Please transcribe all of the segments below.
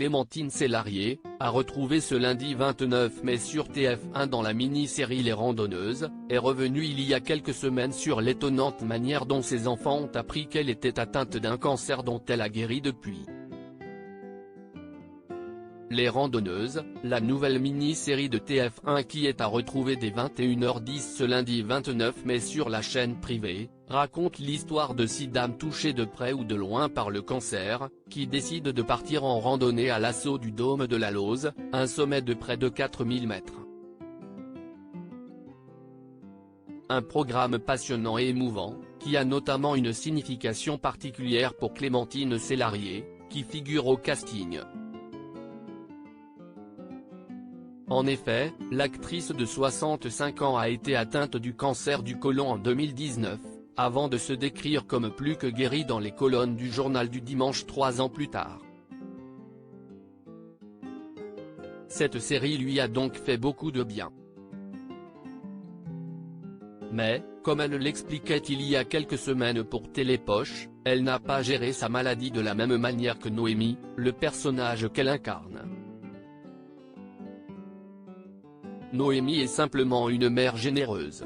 Clémentine Célarié, a retrouvé ce lundi 29 mai sur TF1 dans la mini-série Les Randonneuses, est revenue il y a quelques semaines sur l'étonnante manière dont ses enfants ont appris qu'elle était atteinte d'un cancer dont elle a guéri depuis. Les Randonneuses, la nouvelle mini-série de TF1 qui est à retrouver dès 21h10 ce lundi 29 mai sur la chaîne privée, raconte l'histoire de 6 dames touchées de près ou de loin par le cancer, qui décident de partir en randonnée à l'assaut du Dôme de la Lauze, un sommet de près de 4000 mètres. Un programme passionnant et émouvant, qui a notamment une signification particulière pour Clémentine Célarié, qui figure au casting. En effet, l'actrice de 65 ans a été atteinte du cancer du côlon en 2019, avant de se décrire comme plus que guérie dans les colonnes du journal du dimanche 3 ans plus tard. Cette série lui a donc fait beaucoup de bien. Mais, comme elle l'expliquait il y a quelques semaines pour Télépoche, elle n'a pas géré sa maladie de la même manière que Noémie, le personnage qu'elle incarne. Noémie est simplement une mère généreuse.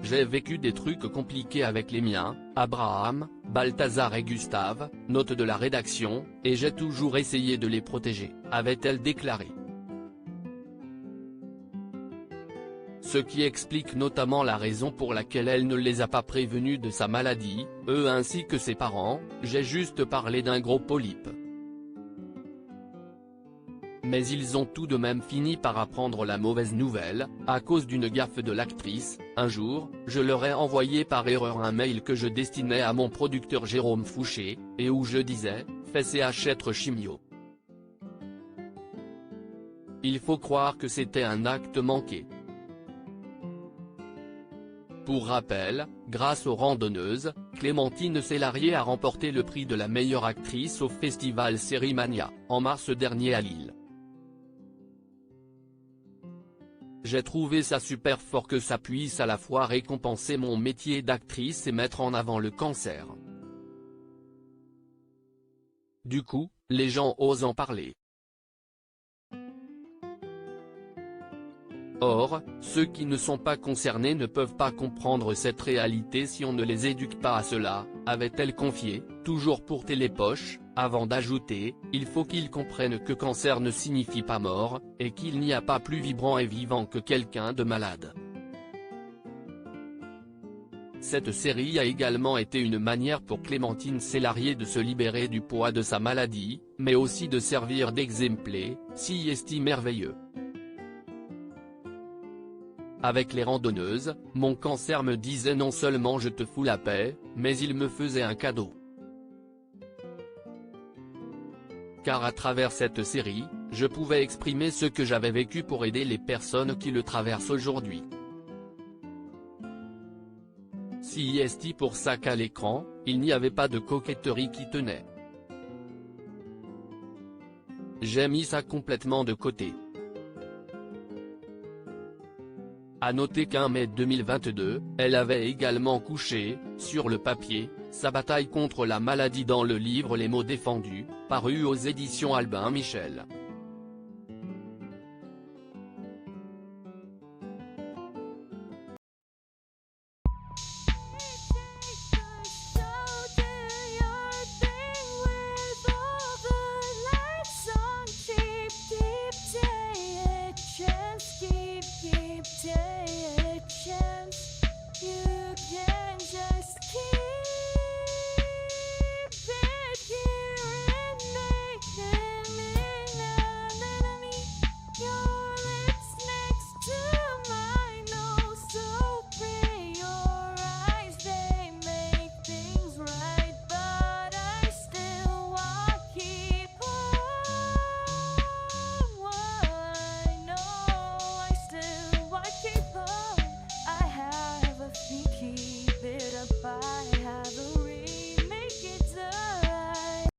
J'ai vécu des trucs compliqués avec les miens, Abraham, Balthazar et Gustave, note de la rédaction, et j'ai toujours essayé de les protéger, avait-elle déclaré. Ce qui explique notamment la raison pour laquelle elle ne les a pas prévenus de sa maladie, eux ainsi que ses parents, j'ai juste parlé d'un gros polype. Mais ils ont tout de même fini par apprendre la mauvaise nouvelle, à cause d'une gaffe de l'actrice. Un jour, je leur ai envoyé par erreur un mail que je destinais à mon producteur Jérôme Fouché, et où je disais « Fais être chimio ». Il faut croire que c'était un acte manqué. Pour rappel, grâce aux Randonneuses, Clémentine Célarié a remporté le prix de la meilleure actrice au festival Sérimania, en mars dernier à Lille. J'ai trouvé ça super fort que ça puisse à la fois récompenser mon métier d'actrice et mettre en avant le cancer. Du coup, les gens osent en parler. Or, ceux qui ne sont pas concernés ne peuvent pas comprendre cette réalité si on ne les éduque pas à cela, avait-elle confié, toujours pour Télépoche, avant d'ajouter, il faut qu'ils comprennent que cancer ne signifie pas mort, et qu'il n'y a pas plus vibrant et vivant que quelqu'un de malade. Cette série a également été une manière pour Clémentine Célarié de se libérer du poids de sa maladie, mais aussi de servir d'exemple, si merveilleux. Avec les Randonneuses, mon cancer me disait non seulement je te fous la paix, mais il me faisait un cadeau. Car à travers cette série, je pouvais exprimer ce que j'avais vécu pour aider les personnes qui le traversent aujourd'hui. Si pour ça qu'à l'écran, il n'y avait pas de coquetterie qui tenait. J'ai mis ça complètement de côté. À noter qu'en mai 2022, elle avait également couché, sur le papier, sa bataille contre la maladie dans le livre Les mots défendus, paru aux éditions Albin Michel.